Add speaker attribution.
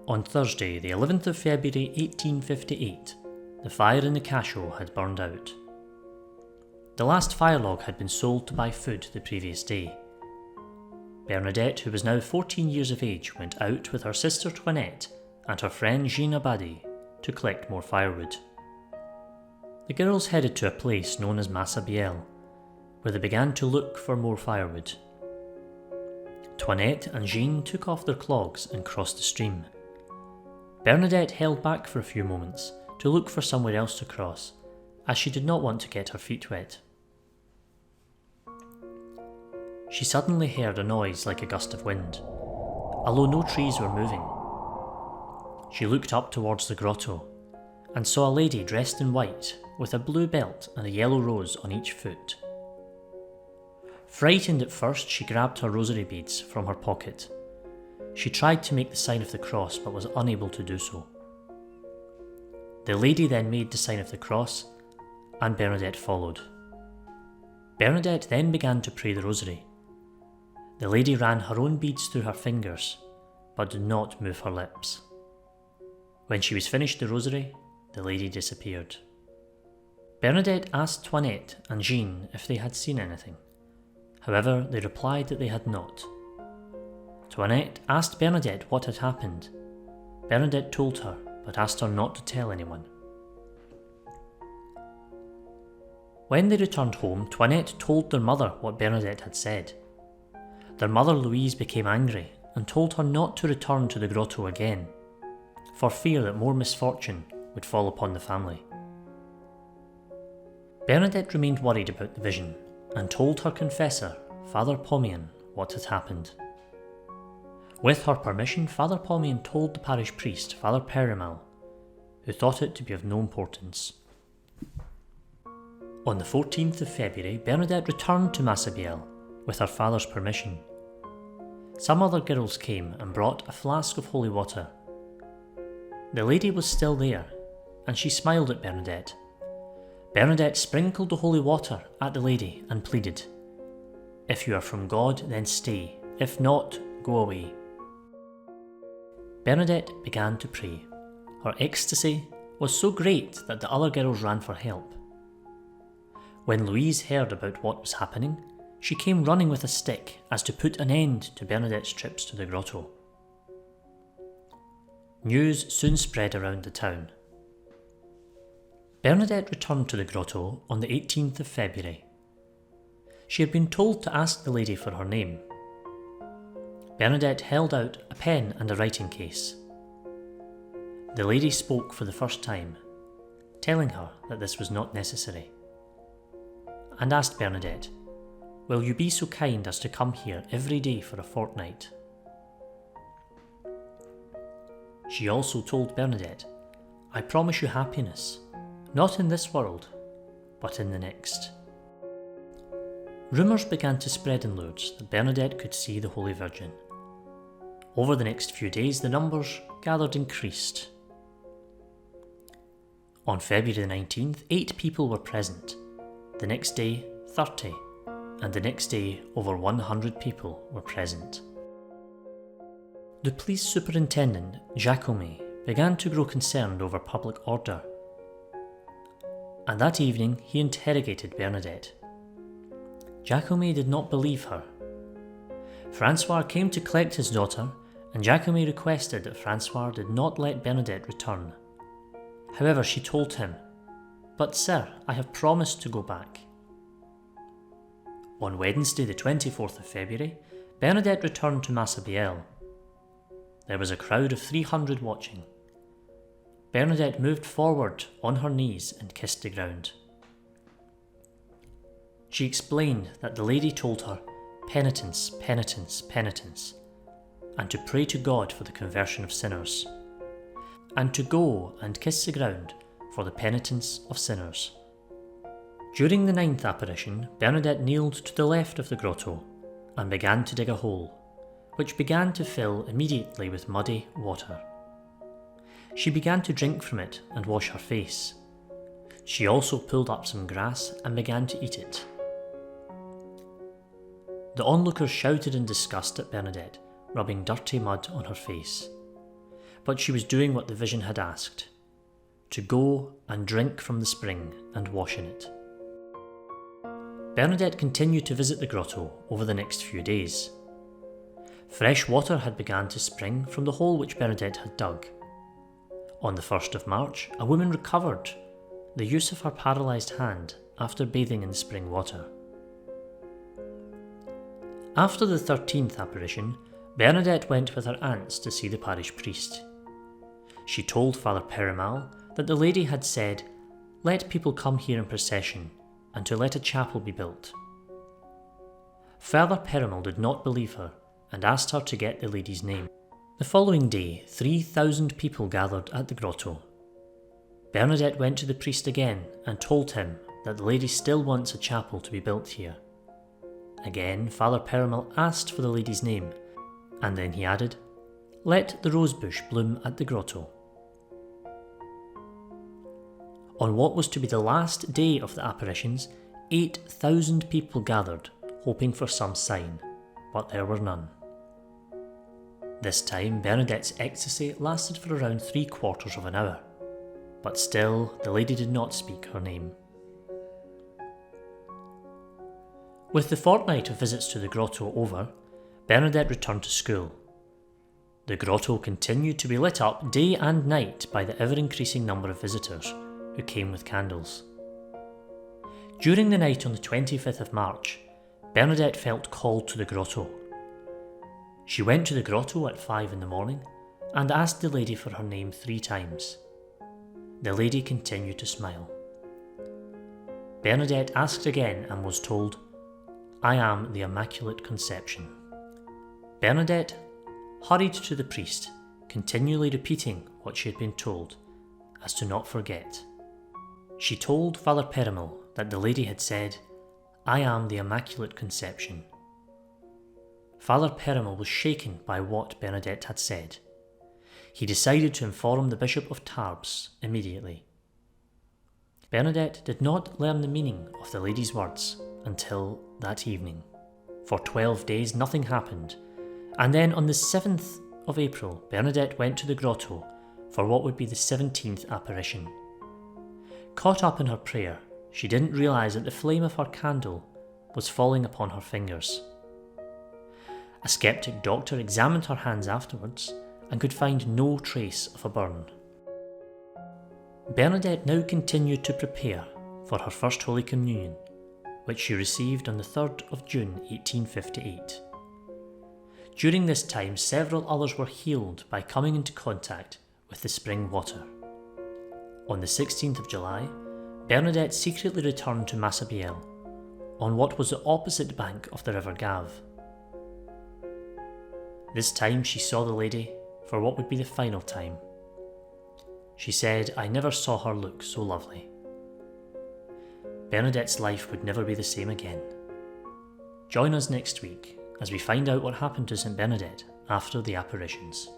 Speaker 1: On Thursday, the 11th of February 1858, the fire in the cachot had burned out. The last fire log had been sold to buy food the previous day. Bernadette, who was now 14 years of age, went out with her sister Toinette and her friend Jean Abadie to collect more firewood. The girls headed to a place known as Massabielle, where they began to look for more firewood. Toinette and Jean took off their clogs and crossed the stream. Bernadette held back for a few moments to look for somewhere else to cross, as she did not want to get her feet wet. She suddenly heard a noise like a gust of wind, although no trees were moving. She looked up towards the grotto and saw a lady dressed in white with a blue belt and a yellow rose on each foot. Frightened at first, she grabbed her rosary beads from her pocket. She tried to make the sign of the cross but was unable to do so. The lady then made the sign of the cross and Bernadette followed. Bernadette then began to pray the rosary. The lady ran her own beads through her fingers but did not move her lips. When she was finished the rosary, the lady disappeared. Bernadette asked Toinette and Jean if they had seen anything. However, they replied that they had not. Toinette asked Bernadette what had happened. Bernadette told her, but asked her not to tell anyone. When they returned home, Toinette told their mother what Bernadette had said. Their mother Louise became angry and told her not to return to the grotto again, for fear that more misfortune would fall upon the family. Bernadette remained worried about the vision and told her confessor, Father Pomian, what had happened. With her permission, Father Pomian told the parish priest, Father Perimal, who thought it to be of no importance. On the 14th of February, Bernadette returned to Massabielle with her father's permission. Some other girls came and brought a flask of holy water. The lady was still there, and she smiled at Bernadette. Bernadette sprinkled the holy water at the lady and pleaded, "If you are from God, then stay. If not, go away." Bernadette began to pray. Her ecstasy was so great that the other girls ran for help. When Louise heard about what was happening, she came running with a stick as to put an end to Bernadette's trips to the grotto. News soon spread around the town. Bernadette returned to the grotto on the 18th of February. She had been told to ask the lady for her name. Bernadette held out a pen and a writing case. The lady spoke for the first time, telling her that this was not necessary, and asked Bernadette, "Will you be so kind as to come here every day for a fortnight?" She also told Bernadette, "I promise you happiness, not in this world, but in the next." Rumours began to spread in Lourdes that Bernadette could see the Holy Virgin. Over the next few days, the numbers gathered increased. On February the 19th, 8 people were present. The next day, 30, and the next day, over 100 people were present. The police superintendent, Jacome, began to grow concerned over public order, and that evening he interrogated Bernadette. Jacome did not believe her. Francois came to collect his daughter, and Jacome requested that Francois did not let Bernadette return. However, she told him, "But sir, I have promised to go back." On Wednesday the 24th of February, Bernadette returned to Massabielle. There was a crowd of 300 watching. Bernadette moved forward on her knees and kissed the ground. She explained that the lady told her, "Penitence, penitence, penitence," and to pray to God for the conversion of sinners, and to go and kiss the ground for the penitence of sinners. During the 9th apparition, Bernadette kneeled to the left of the grotto and began to dig a hole, which began to fill immediately with muddy water. She began to drink from it and wash her face. She also pulled up some grass and began to eat it. The onlookers shouted in disgust at Bernadette, rubbing dirty mud on her face. but she was doing what the vision had asked, to go and drink from the spring and wash in it. Bernadette continued to visit the grotto over the next few days. Fresh water had begun to spring from the hole which Bernadette had dug. On the 1st of March, a woman recovered the use of her paralysed hand after bathing in the spring water. After the 13th apparition, Bernadette went with her aunts to see the parish priest. She told Father Perimal that the lady had said, "Let people come here in procession, and to let a chapel be built." Father Perimal did not believe her and asked her to get the lady's name. The following day, 3,000 people gathered at the grotto. Bernadette went to the priest again and told him that the lady still wants a chapel to be built here. Again, Father Perimal asked for the lady's name, and then he added, "Let the rosebush bloom at the grotto." On what was to be the last day of the apparitions, 8,000 people gathered, hoping for some sign, but there were none. This time, Bernadette's ecstasy lasted for around 3/4 of an hour, but still the lady did not speak her name. With the fortnight of visits to the grotto over, Bernadette returned to school. The grotto continued to be lit up day and night by the ever-increasing number of visitors who came with candles. During the night on the 25th of March, Bernadette felt called to the grotto. She went to the grotto at 5 in the morning and asked the lady for her name 3 times. The lady continued to smile. Bernadette asked again and was told, "I am the Immaculate Conception." Bernadette hurried to the priest, continually repeating what she had been told, as to not forget. She told Father Perimal that the lady had said, "I am the Immaculate Conception." Father Perimal was shaken by what Bernadette had said. He decided to inform the Bishop of Tarbes immediately. Bernadette did not learn the meaning of the lady's words until that evening. For 12 days nothing happened, and then on the 7th of April, Bernadette went to the grotto for what would be the 17th apparition. Caught up in her prayer, she didn't realise that the flame of her candle was falling upon her fingers. A skeptic doctor examined her hands afterwards and could find no trace of a burn. Bernadette now continued to prepare for her first Holy Communion, which she received on the 3rd of June 1858. During this time, several others were healed by coming into contact with the spring water. On the 16th of July, Bernadette secretly returned to Massabielle, on what was the opposite bank of the River Gave. This time she saw the lady for what would be the final time. She said, "I never saw her look so lovely." Bernadette's life would never be the same again. Join us next week as we find out what happened to St Bernadette after the apparitions.